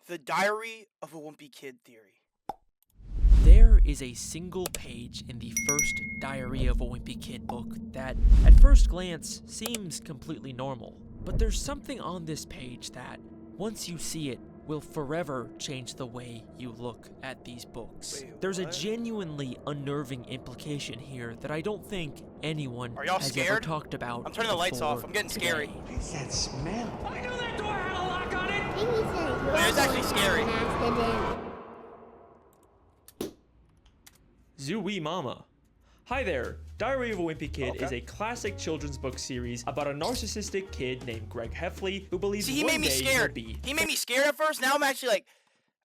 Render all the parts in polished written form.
The Diary of a Wimpy Kid theory. There is a single page in the first Diary of a Wimpy Kid book that, at first glance, seems completely normal. But there's something on this page that, once you see it, will forever change the way you look at these books. Wait, there's what? a genuinely unnerving implication here that I don't think anyone Are y'all has scared? ever talked about. I'm turning the lights off. before I'm getting today. scary. What's that smell? I knew that door had a lock on it! Wait, it's actually scary. Zooey Mama. Hi there. Diary of a Wimpy Kid Okay. is a classic children's book series about a narcissistic kid named Greg Heffley who believes See, he one made me day scared. he'll be He made me scared at first. Now I'm actually like,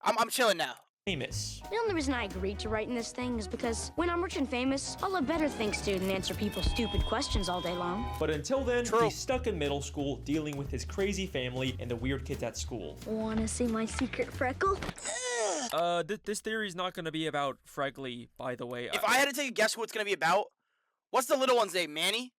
I'm chilling now. famous. The only reason I agreed to write in this thing is because when I'm rich and famous, I'll have better things to do than answer people's stupid questions all day long. But until then, True. he's stuck in middle school dealing with his crazy family and the weird kids at school. Wanna see my secret freckle? This theory is not going to be about Fregley, by the way. If I had to take a guess who it's gonna be about, what's the little one's name? Manny?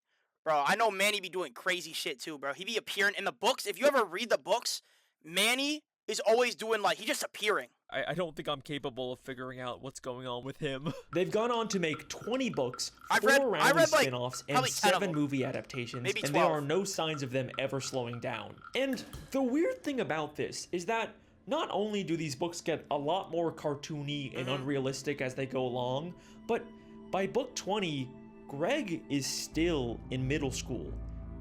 Bro, I know Manny be doing crazy shit too, bro. He be appearing in the books. If you ever read the books, Manny is always doing like, he's just appearing. I don't think I'm capable of figuring out what's going on with him. They've gone on to make 20 books, I 4 read, like, spin-offs, and probably 10 of 7 them. movie adaptations, Maybe and 12. there are no signs of them ever slowing down. And the weird thing about this is that not only do these books get a lot more cartoony and unrealistic as they go along, but by book 20, Greg is still in middle school.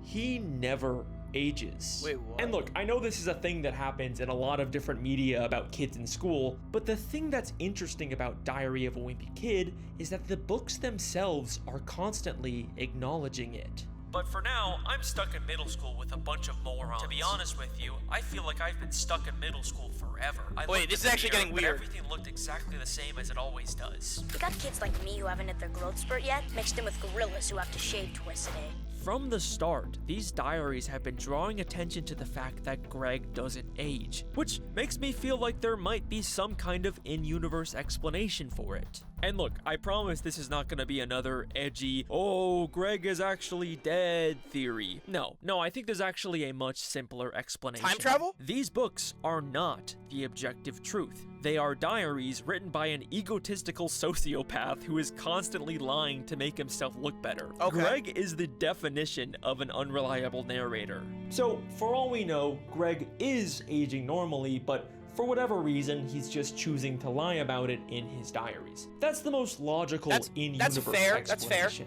He never ages. Wait, what? And look, I know this is a thing that happens in a lot of different media about kids in school, but the thing that's interesting about Diary of a Wimpy Kid is that the books themselves are constantly acknowledging it. But for now, I'm stuck in middle school with a bunch of morons. To be honest with you, I feel like I've been stuck in middle school forever. Wait, this is actually getting weird. Everything looked exactly the same as it always does. You got kids like me who haven't hit their growth spurt yet, mixed in with gorillas who have to shave twice a day. From the start, these diaries have been drawing attention to the fact that Greg doesn't age, which makes me feel like there might be some kind of in-universe explanation for it. And look, I promise this is not gonna be another edgy, oh, Greg is actually dead theory. No, I think there's actually a much simpler explanation. Time travel? These books are not the objective truth. They are diaries written by an egotistical sociopath who is constantly lying to make himself look better. Okay. Greg is the definition of an unreliable narrator. So, for all we know, Greg is aging normally, but for whatever reason, he's just choosing to lie about it in his diaries. That's the most logical That's in-universe fair, that's fair. explanation.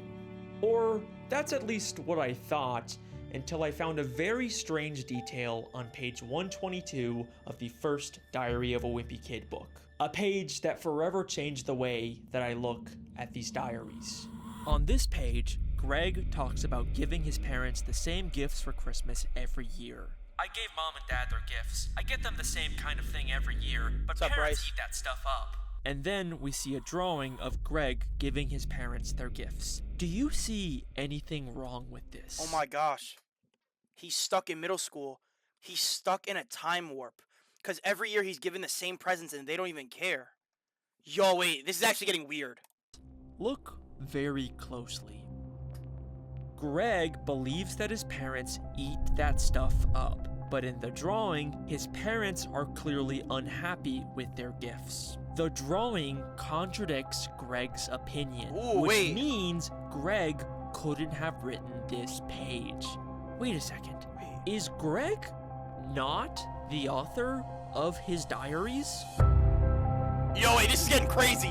Or, that's at least what I thought, until I found a very strange detail on page 122 of the first Diary of a Wimpy Kid book. A page that forever changed the way that I look at these diaries. On this page, Greg talks about giving his parents the same gifts for Christmas every year. I gave mom and dad their gifts. I get them the same kind of thing every year, but What's up, parents Bryce? eat that stuff up. And then we see a drawing of Greg giving his parents their gifts. Do you see anything wrong with this? Oh my gosh. He's stuck in middle school. He's stuck in a time warp. Because every year he's given the same presents and they don't even care. Yo, wait, this is actually getting weird. Look very closely. Greg believes that his parents eat that stuff up, but in the drawing, his parents are clearly unhappy with their gifts. The drawing contradicts Greg's opinion, Ooh, which wait. means Greg couldn't have written this page. Wait a second. Wait. Is Greg not the author of his diaries? Yo, wait, this is getting crazy.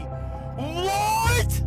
What?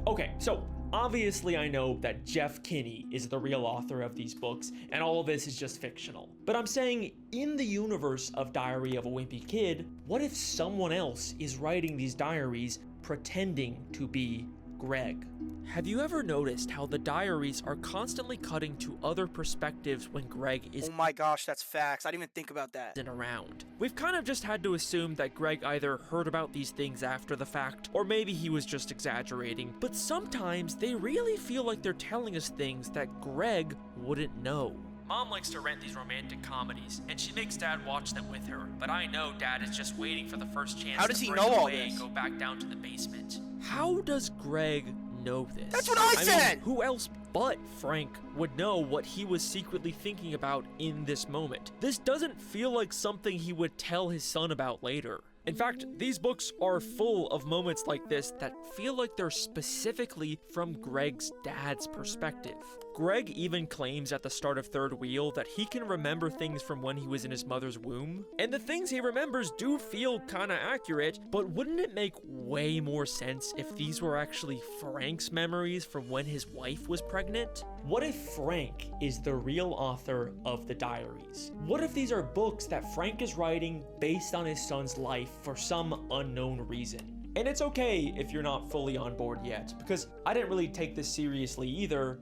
Okay, so obviously I know that Jeff Kinney is the real author of these books, and all of this is just fictional. But I'm saying, in the universe of Diary of a Wimpy Kid, what if someone else is writing these diaries pretending to be Greg? Have you ever noticed how the diaries are constantly cutting to other perspectives when Greg Oh my gosh, that's facts. I didn't even think about that. isn't around? We've kind of just had to assume that Greg either heard about these things after the fact, or maybe he was just exaggerating, but sometimes they really feel like they're telling us things that Greg wouldn't know. Mom likes to rent these romantic comedies, and she makes Dad watch them with her, but I know Dad is just waiting for the first chance How does to he break know all away and this? go back down to the basement. How does Greg know this. That's what I said! mean, who else but Frank would know what he was secretly thinking about in this moment? This doesn't feel like something he would tell his son about later. In fact, these books are full of moments like this that feel like they're specifically from Greg's dad's perspective. Greg even claims at the start of Third Wheel that he can remember things from when he was in his mother's womb, and the things he remembers do feel kinda accurate, but wouldn't it make way more sense if these were actually Frank's memories from when his wife was pregnant? What if Frank is the real author of the diaries? What if these are books that Frank is writing based on his son's life for some unknown reason? And it's okay if you're not fully on board yet, because I didn't really take this seriously either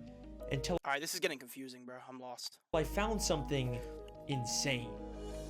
until Alright, this is getting confusing, bro. I'm lost. I found something insane.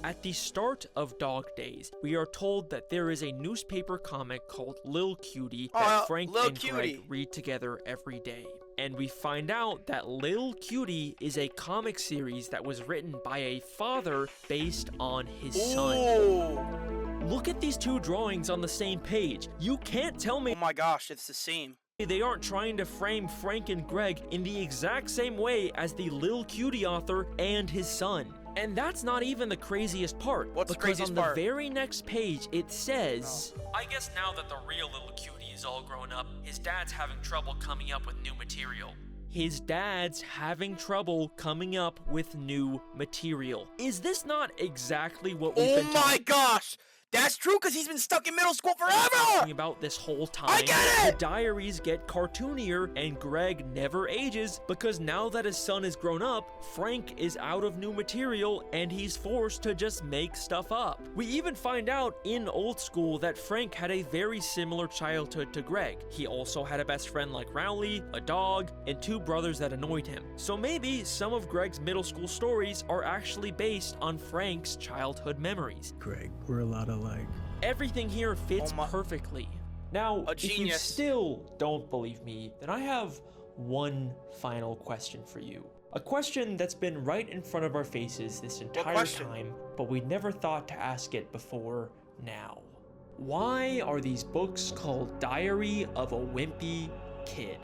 At the start of Dog Days, we are told that there is a newspaper comic called Lil Cutie that Frank Lil and Greg read together every day. And we find out that Lil Cutie is a comic series that was written by a father based on his son. Ooh. Look at these two drawings on the same page. You can't tell me Oh my gosh, it's the same. they aren't trying to frame Frank and Greg in the exact same way as the Lil Cutie author and his son. And that's not even the craziest part. What's the because craziest on the part? very next page, it says, I guess now that the real Lil Cutie is all grown up, his dad's having trouble coming up with new material. His dad's having trouble coming up with new material. Is this not exactly what we've Oh been my gosh! That's true, because he's been stuck in middle school forever! talking about this whole time? I get it! The diaries get cartoonier, and Greg never ages, because now that his son is grown up, Frank is out of new material, and he's forced to just make stuff up. We even find out in Old School that Frank had a very similar childhood to Greg. He also had a best friend like Rowley, a dog, and two brothers that annoyed him. So maybe some of Greg's middle school stories are actually based on Frank's childhood memories. Greg, we're a lot alike. Everything here fits Oh my- perfectly. Now, A if you genius. still don't believe me, then I have one final question for you. A question that's been right in front of our faces this entire question? time, but we never thought to ask it before now. Why are these books called Diary of a Wimpy Kid?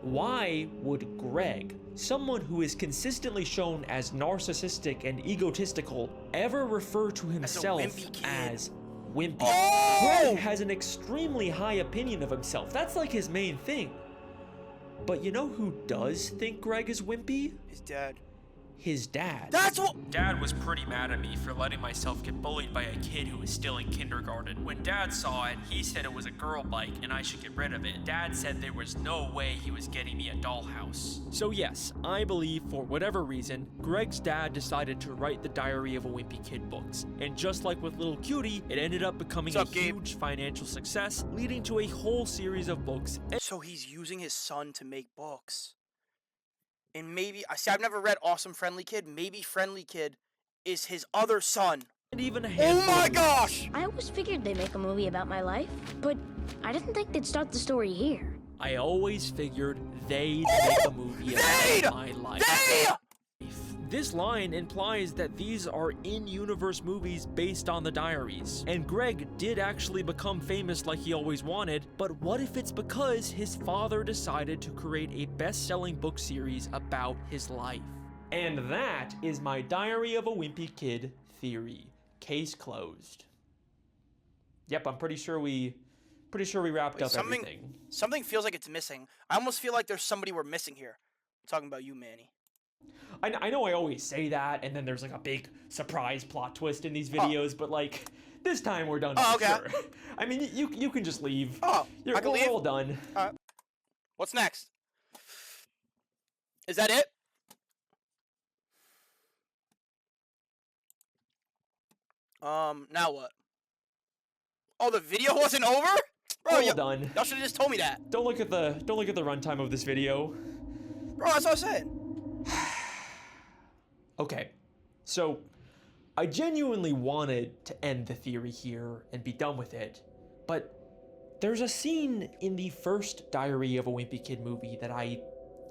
Why would Greg, someone who is consistently shown as narcissistic and egotistical, ever refer to himself wimpy kid. as wimpy? Oh! Greg has an extremely high opinion of himself. That's like his main thing. But you know who does think Greg is wimpy? His dad. His dad. That's what. Dad was pretty mad at me for letting myself get bullied by a kid who was still in kindergarten. When Dad saw it, he said it was a girl bike and I should get rid of it. Dad said there was no way he was getting me a dollhouse. So yes, I believe for whatever reason, Greg's dad decided to write the Diary of a Wimpy Kid books. And just like with Lil Cutie, it ended up becoming What's up, a Gabe? huge financial success, leading to a whole series of books. So he's using his son to make books. And maybe, I see, I've never read Awesome Friendly Kid. Maybe Friendly Kid is his other son. And even a Oh handful my of gosh! I always figured they'd make a movie about my life, but I didn't think they'd start the story here. I always figured they'd make a movie They'd! about my life. They! This line implies that these are in-universe movies based on the diaries. And Greg did actually become famous like he always wanted, but what if it's because his father decided to create a best-selling book series about his life? And that is my Diary of a Wimpy Kid theory. Case closed. Yep, I'm pretty sure we wrapped up everything. Something feels like it's missing. I almost feel like there's somebody we're missing here. I'm talking about you, Manny. I know I always say that, and then there's like a big surprise plot twist in these videos, but like this time we're done for okay. sure. I mean, you can just leave. Oh, I can we're leave? all done. What's next? Is that it? Now what? Oh, the video wasn't over? Bro, We're all done. y'all should have just told me that. Don't look at the runtime of this video. Bro, that's what I said. Okay, so I genuinely wanted to end the theory here and be done with it, but there's a scene in the first Diary of a Wimpy Kid movie that I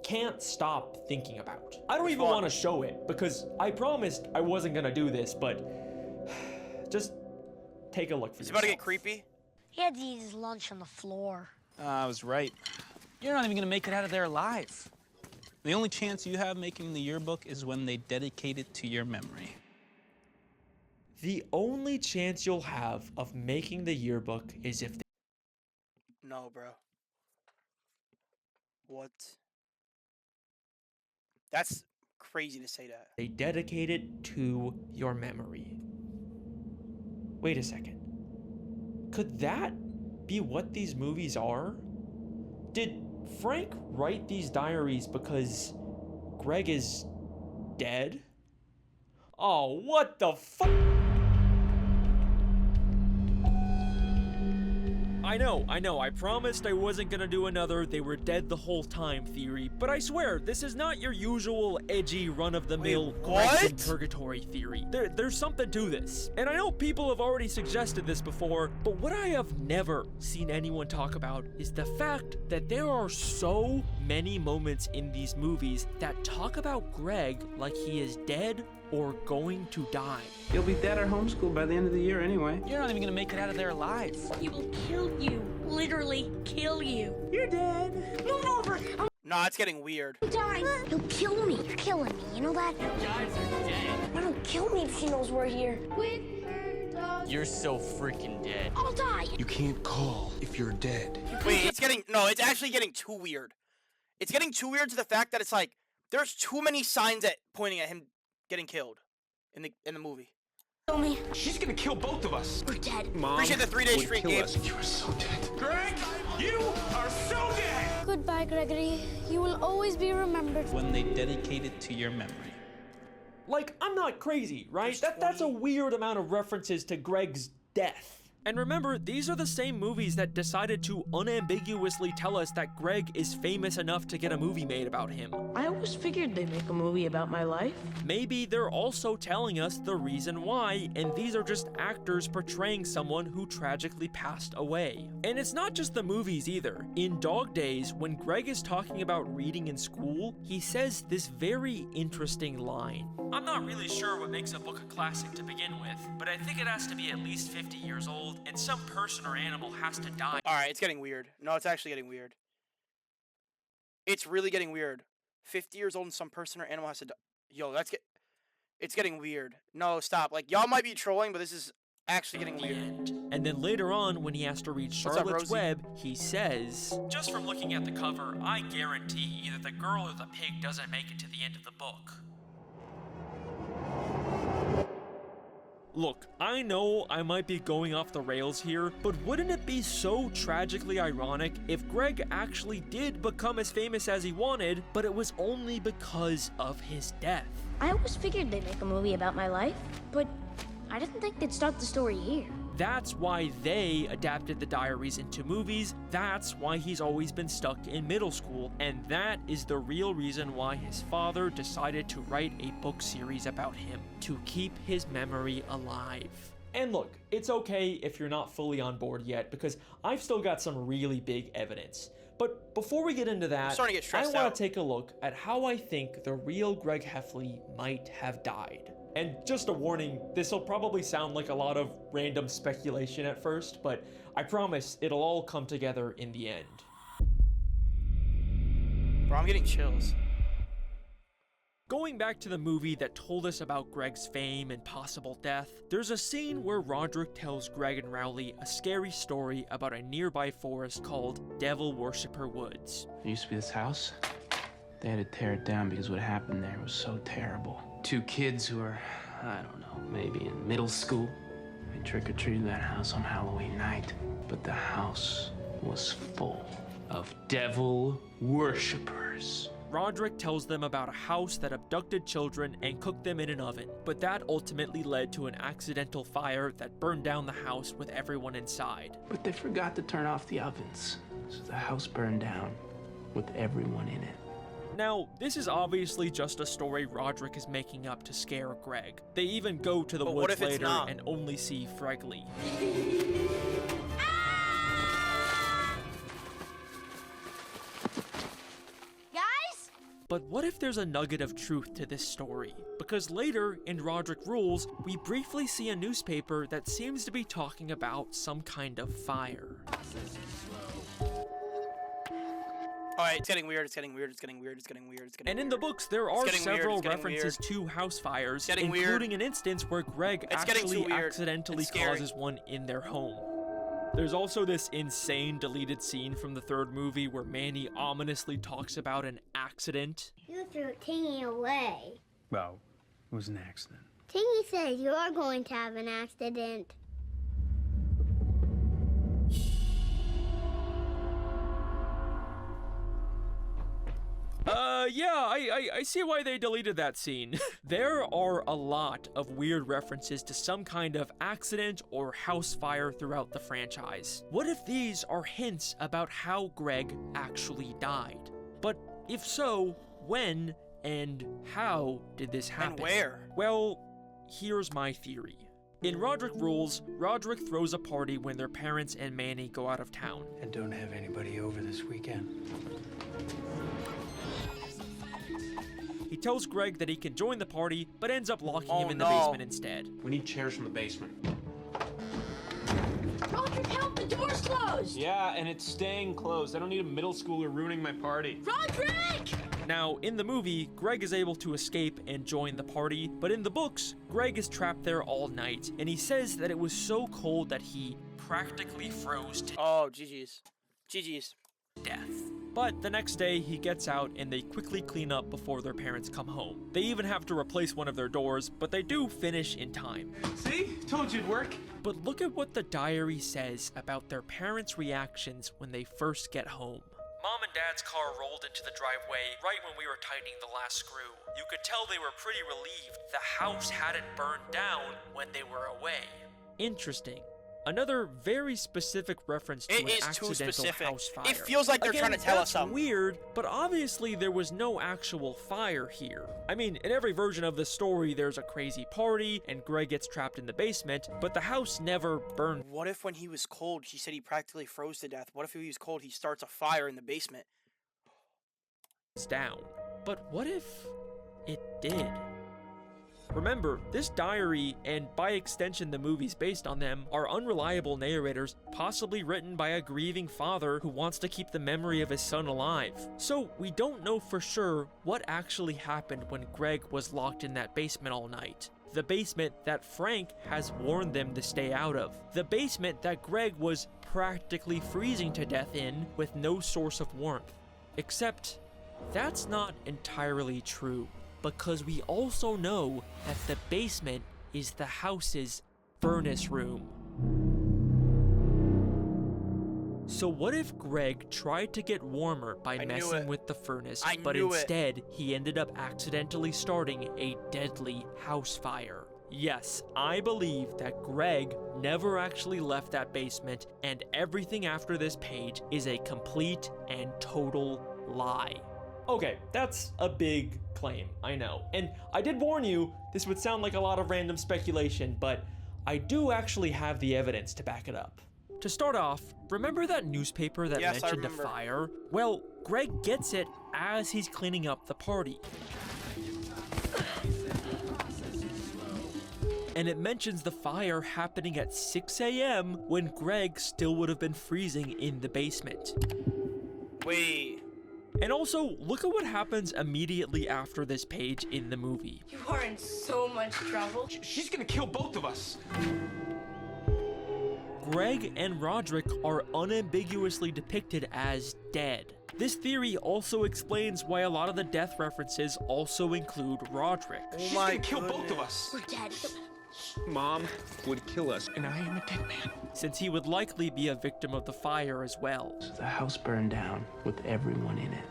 can't stop thinking about. I don't even one? want to show it because I promised I wasn't gonna do this, but just take a look for It's yourself. about to get creepy. He had to eat his lunch on the floor. I was right. You're not even gonna make it out of there alive. The only chance you have making the yearbook is when they dedicate it to your memory. The only chance you'll have of making the yearbook is if No, bro. What? That's crazy to say that. they dedicate it to your memory. Wait a second. Could that be what these movies are? Did Frank write these diaries because Greg is dead? Oh, what the fuck? I know, I promised I wasn't gonna do another "they were dead the whole time" theory, but I swear, this is not your usual edgy, run-of-the-mill Wait, Greg's in what? purgatory theory. There's something to this. And I know people have already suggested this before, but what I have never seen anyone talk about is the fact that there are so many moments in these movies that talk about Greg like he is dead or going to die. You'll be dead or homeschooled by the end of the year anyway. You're not even gonna make it out of there alive. He will kill you. Literally kill you. You're dead. Move over. Nah, it's getting weird. I'm dying. He'll kill me. You're killing me. You know that? You guys are dead. Why don't kill me if she knows we're here? You're so freaking dead. I'll die. You can't call if you're dead. Wait, it's actually getting too weird. It's getting too weird to the fact that it's like, there's too many signs pointing at him getting killed in the movie. Kill me. She's gonna kill both of us. We're dead. Mom Appreciate the 3-day would streak, kill Gabe. us. You are so dead. Greg, you are so dead! Goodbye, Gregory. You will always be remembered. When they dedicate it to your memory. Like, I'm not crazy, right? That's a weird amount of references to Greg's death. And remember, these are the same movies that decided to unambiguously tell us that Greg is famous enough to get a movie made about him. I always figured they'd make a movie about my life. Maybe they're also telling us the reason why, and these are just actors portraying someone who tragically passed away. And it's not just the movies either. In Dog Days, when Greg is talking about reading in school, he says this very interesting line. I'm not really sure what makes a book a classic to begin with, but I think it has to be at least 50 years old, and some person or animal has to die. Alright, it's getting weird. No, it's actually getting weird. It's really getting weird. 50 years old and some person or animal has to die. Yo, it's getting weird. No, stop. Like, y'all might be trolling, but this is actually getting weird. And then later on, when he has to read up, Charlotte's Rosie? Web, he says, just from looking at the cover, I guarantee either the girl or the pig doesn't make it to the end of the book. Look, I know I might be going off the rails here, but wouldn't it be so tragically ironic if Greg actually did become as famous as he wanted, but it was only because of his death? I always figured they'd make a movie about my life, but I didn't think they'd start the story here. That's why they adapted the diaries into movies, that's why he's always been stuck in middle school, and that is the real reason why his father decided to write a book series about him, to keep his memory alive. And look, it's okay if you're not fully on board yet, because I've still got some really big evidence. But before we get into that, starting to get I stressed want out. to take a look at how I think the real Greg Heffley might have died. And just a warning, this will probably sound like a lot of random speculation at first, but I promise it'll all come together in the end. Bro, I'm getting chills. Going back to the movie that told us about Greg's fame and possible death, there's a scene where Roderick tells Greg and Rowley a scary story about a nearby forest called Devil Worshipper Woods. There used to be this house. They had to tear it down because what happened there was so terrible. Two kids who were, I don't know, maybe in middle school. They trick-or-treated that house on Halloween night. But the house was full of devil worshippers. Roderick tells them about a house that abducted children and cooked them in an oven, but that ultimately led to an accidental fire that burned down the house with everyone inside. But they forgot to turn off the ovens, so the house burned down with everyone in it. Now, this is obviously just a story Roderick is making up to scare Greg. They even go to the But what woods if it's later not? and only see Fregley. Guys? But what if there's a nugget of truth to this story? Because later, in Roderick Rules, we briefly see a newspaper that seems to be talking about some kind of fire. Alright, it's getting weird, it's getting weird, it's getting weird, it's getting weird, it's getting And weird. in the books, there are getting weird, several it's getting references to house fires, getting including weird. an instance where Greg It's getting too actually weird. accidentally It's scary. causes one in their home. There's also this insane deleted scene from the third movie where Manny ominously talks about an accident. You threw Tingy away. Well, it was an accident. Tingy says you are going to have an accident. Yeah, I see why they deleted that scene. There are a lot of weird references to some kind of accident or house fire throughout the franchise. What if these are hints about how Greg actually died? But if so, when and how did this happen? And where? Well, here's my theory. In Roderick Rules, Roderick throws a party when their parents and Manny go out of town. And don't have anybody over this weekend. He tells Greg that he can join the party, but ends up locking him in the no. basement instead. We need chairs from the basement. Roderick, help! The door's closed! Yeah, and it's staying closed. I don't need a middle schooler ruining my party. Roderick! Now, in the movie, Greg is able to escape and join the party, but in the books, Greg is trapped there all night, and he says that it was so cold that he practically froze to Oh, GG's. GG's. death. But the next day, he gets out and they quickly clean up before their parents come home. They even have to replace one of their doors, but they do finish in time. See? Told you it'd work. But look at what the diary says about their parents' reactions when they first get home. Mom and Dad's car rolled into the driveway right when we were tightening the last screw. You could tell they were pretty relieved the house hadn't burned down when they were away. Interesting. Another very specific reference to It an is too accidental specific. house fire. It feels like they're trying to tell us something. That's weird, but obviously there was no actual fire here. I mean, in every version of the story, there's a crazy party, and Greg gets trapped in the basement, but the house never burned What if when he was cold, he said he practically froze to death? What if he was cold, he starts a fire in the basement? down. But what if it did? Remember, this diary, and by extension the movies based on them, are unreliable narrators, possibly written by a grieving father who wants to keep the memory of his son alive. So we don't know for sure what actually happened when Greg was locked in that basement all night. The basement that Frank has warned them to stay out of. The basement that Greg was practically freezing to death in with no source of warmth. Except, that's not entirely true, because we also know that the basement is the house's furnace room. So what if Greg tried to get warmer by messing with the furnace, but instead he ended up accidentally starting a deadly house fire? Yes, I believe that Greg never actually left that basement, and everything after this page is a complete and total lie. Okay, that's a big claim, I know. And I did warn you, this would sound like a lot of random speculation, but I do actually have the evidence to back it up. To start off, remember that newspaper that mentioned a fire? Well, Greg gets it as he's cleaning up the party. And it mentions the fire happening at 6 a.m. when Greg still would have been freezing in the basement. Wait. And also, look at what happens immediately after this page in the movie. You are in so much trouble. She's gonna kill both of us. Greg and Roderick are unambiguously depicted as dead. This theory also explains why a lot of the death references also include Roderick. She's gonna kill both of us. We're dead. Mom would kill us, and I am a dead man. Since he would likely be a victim of the fire as well. The house burned down with everyone in it.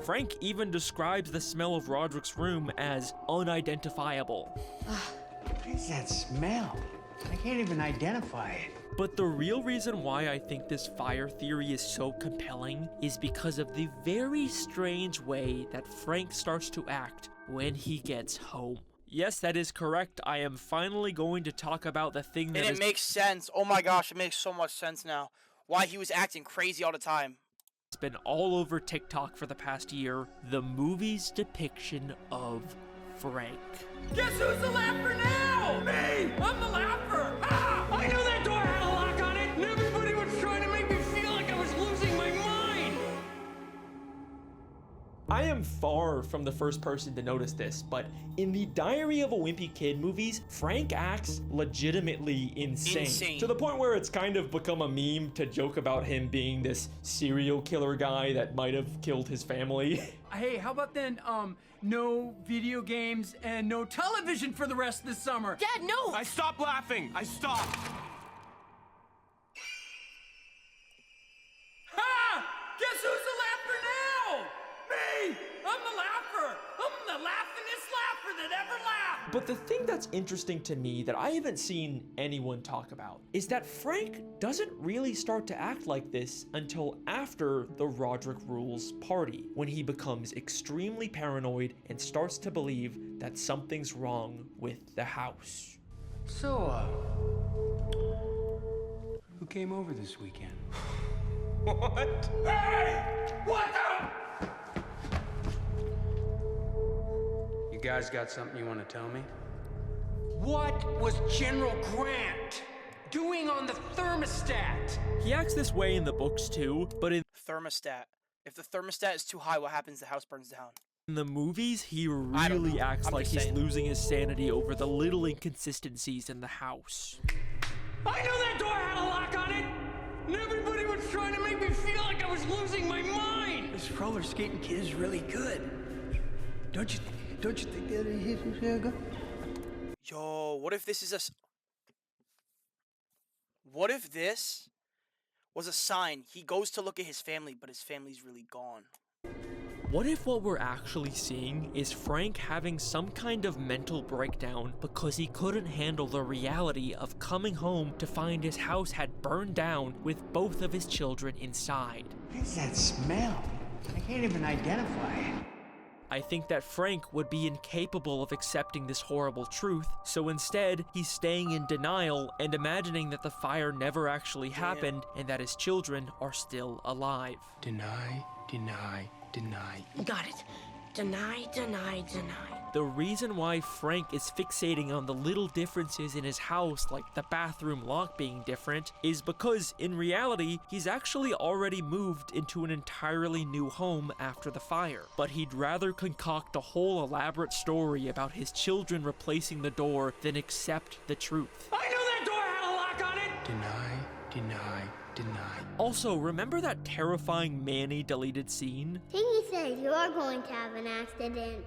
Frank even describes the smell of Roderick's room as unidentifiable. What is that smell? I can't even identify it. But the real reason why I think this fire theory is so compelling is because of the very strange way that Frank starts to act when he gets home. Yes, that is correct. I am finally going to talk about the thing that And it makes sense. Oh my gosh, it makes so much sense now. Why he was acting crazy all the time. It's been all over TikTok for the past year. The movie's depiction of Frank. Guess who's the laugher now? Me! I'm the laugher! Ah! I knew that door had a lock on it, and everybody was trying to make me feel like I was losing my mind! I am far from the first person to notice this, but in the Diary of a Wimpy Kid movies, Frank acts legitimately insane. To the point where it's kind of become a meme to joke about him being this serial killer guy that might have killed his family. Hey, how about then, no video games and no television for the rest of the summer? Dad, no! I stopped laughing. I stopped. Ha! Guess who's the laugher now? Me! I'm the laugher! I'm the laughingest laugher that ever laughed! But the thing that's interesting to me that I haven't seen anyone talk about is that Frank doesn't really start to act like this until after the Roderick Rules party, when he becomes extremely paranoid and starts to believe that something's wrong with the house. So, who came over this weekend? What? Hey! What the? You guys got something you want to tell me? What was General Grant doing on the thermostat? He acts this way in the books too, but in Thermostat. If the thermostat is too high, what happens? The house burns down. in the movies, he really acts like he's losing his sanity over the little inconsistencies in the house. I knew that door had a lock on it! And everybody was trying to make me feel like I was losing my mind! This roller skating kid is really good. Don't you think that he's good? Yo, what if this is a... What if this was a sign? He goes to look at his family, but his family's really gone. What if what we're actually seeing is Frank having some kind of mental breakdown because he couldn't handle the reality of coming home to find his house had burned down with both of his children inside? What is that smell? I can't even identify it. I think that Frank would be incapable of accepting this horrible truth, so instead, he's staying in denial and imagining that the fire never actually happened and that his children are still alive. Deny, deny, deny. Got it. Deny, deny, deny. The reason why Frank is fixating on the little differences in his house, like the bathroom lock being different, is because in reality, he's actually already moved into an entirely new home after the fire. But he'd rather concoct a whole elaborate story about his children replacing the door than accept the truth. I knew that door had a lock on it! Deny, deny, deny. Also, remember that terrifying Manny deleted scene? Tingy says you are going to have an accident.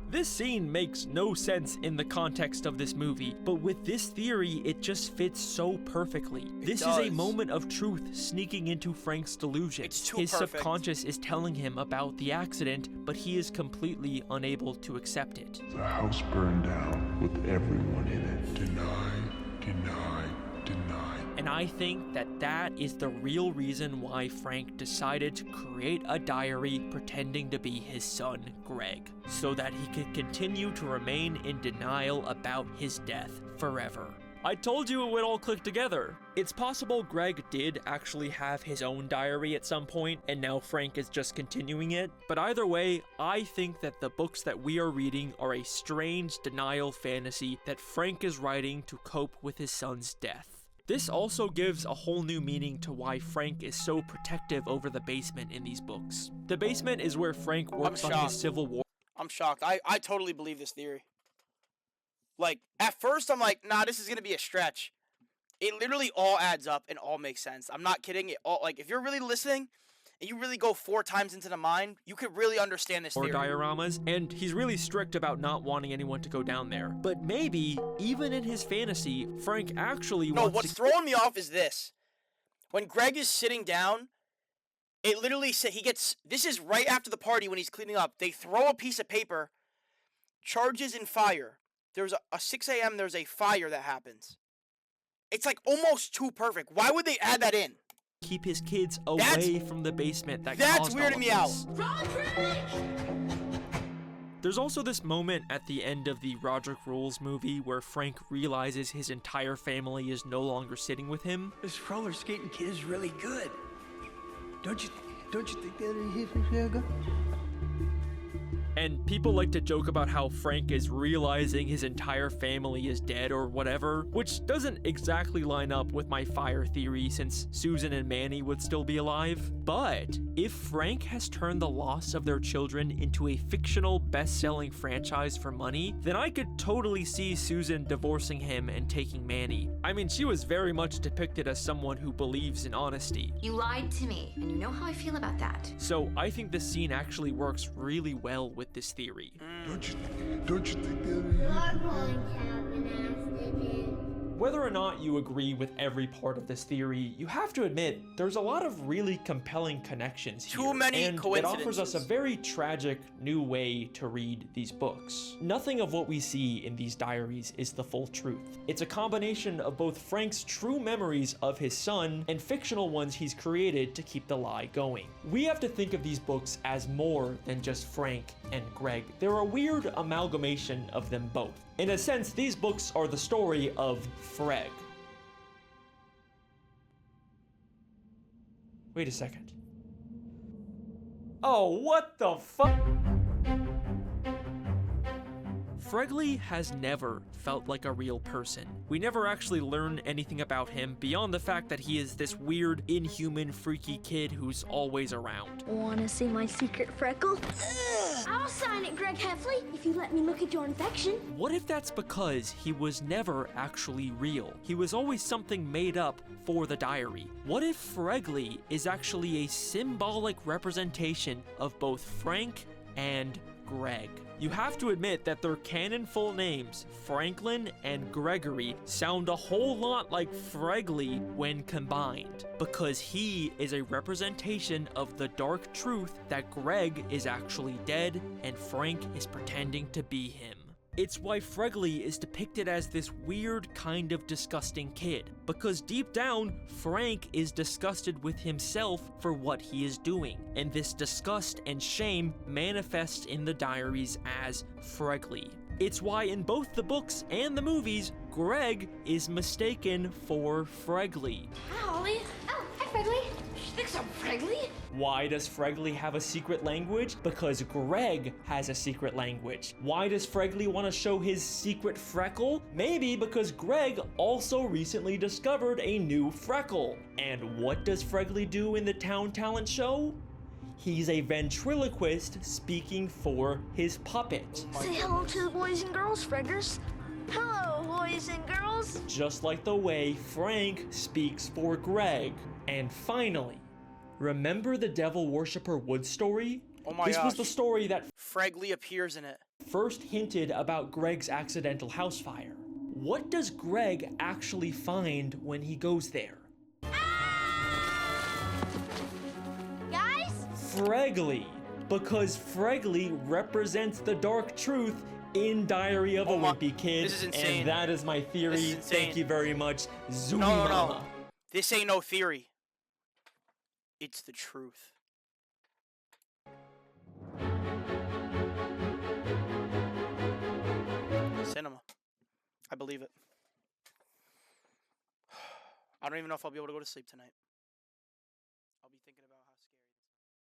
This scene makes no sense in the context of this movie, but with this theory, it just fits so perfectly. This is a moment of truth sneaking into Frank's delusion. It's too His perfect. subconscious is telling him about the accident, but he is completely unable to accept it. The house burned down with everyone in it. Deny, deny, deny. And I think that that is the real reason why Frank decided to create a diary pretending to be his son, Greg, so that he could continue to remain in denial about his death forever. I told you it would all click together. It's possible Greg did actually have his own diary at some point, and now Frank is just continuing it. But either way, I think that the books that we are reading are a strange denial fantasy that Frank is writing to cope with his son's death. This also gives a whole new meaning to why Frank is so protective over the basement in these books. The basement is where Frank works on his Civil War. I'm shocked. I totally believe this theory. Like, at first I'm like, nah, this is gonna be a stretch. It literally all adds up and all makes sense. I'm not kidding. It all, like, if you're really listening and you really go 4 times into the mind, you could really understand this theory. Dioramas, and he's really strict about not wanting anyone to go down there. But maybe, even in his fantasy, Frank actually wants to... No, what's throwing me off is this. When Greg is sitting down, it literally says he gets... This is right after the party when he's cleaning up. They throw a piece of paper, charges in fire. There's a 6 a.m., there's a fire that happens. It's like almost too perfect. Why would they add that in? Keep his kids away from the basement that that's caused weirding all me of out. this. Roderick! There's also this moment at the end of the Roderick Rules movie where Frank realizes his entire family is no longer sitting with him. This roller skating kid is really good. Don't you think that he's good? And People like to joke about how Frank is realizing his entire family is dead or whatever, which doesn't exactly line up with my fire theory since Susan and Manny would still be alive. But if Frank has turned the loss of their children into a fictional best-selling franchise for money, then I could totally see Susan divorcing him and taking Manny. I mean, she was very much depicted as someone who believes in honesty. You lied to me, and you know how I feel about that. So I think this scene actually works really well with this theory. Don't you think that You are going to have an accident. Whether or not you agree with every part of this theory, you have to admit there's a lot of really compelling connections here. Too many and coincidences. it offers us a very tragic new way to read these books. Nothing of what we see in these diaries is the full truth. It's a combination of both Frank's true memories of his son and fictional ones he's created to keep the lie going. We have to think of these books as more than just Frank and Greg. They're a weird amalgamation of them both. In a sense, these books are the story of Freg. Wait a second. Oh, what the fuck? Fregley has never felt like a real person. We never actually learn anything about him beyond the fact that he is this weird, inhuman, freaky kid who's always around. Wanna see my secret freckle? I'll sign it, Greg Heffley, if you let me look at your infection. What if that's because he was never actually real? He was always something made up for the diary. What if Fregley is actually a symbolic representation of both Frank and Greg? You have to admit that their canon full names, Franklin and Gregory, sound a whole lot like Fregley when combined, because he is a representation of the dark truth that Greg is actually dead and Frank is pretending to be him. It's why Fregley is depicted as this weird kind of disgusting kid, because deep down, Frank is disgusted with himself for what he is doing, and this disgust and shame manifests in the diaries as Fregley. It's why in both the books and the movies, Greg is mistaken for Fregley. Hi, Holly. Oh, hi, Fregley. She thinks I'm Fregley? Why does Fregley have a secret language? Because Greg has a secret language. Why does Fregley want to show his secret freckle? Maybe because Greg also recently discovered a new freckle. And what does Fregley do in the town talent show? He's a ventriloquist speaking for his puppet. Say hello to the boys and girls, Freggers. Hello, boys and girls. Just like the way Frank speaks for Greg. And finally, remember the Devil Worshipper Wood story? Oh my This gosh. was the story that Fregley appears in it. first hinted about Greg's accidental house fire. What does Greg actually find when he goes there? Guys? Fregley, because Fregley represents the dark truth in Diary of a Wimpy Kid. This is insane. And that is my theory. This is insane. Thank you very much, Zooey No, no, Mama. no. This ain't no theory. It's the truth. Cinema. I believe it. I don't even know if I'll be able to go to sleep tonight.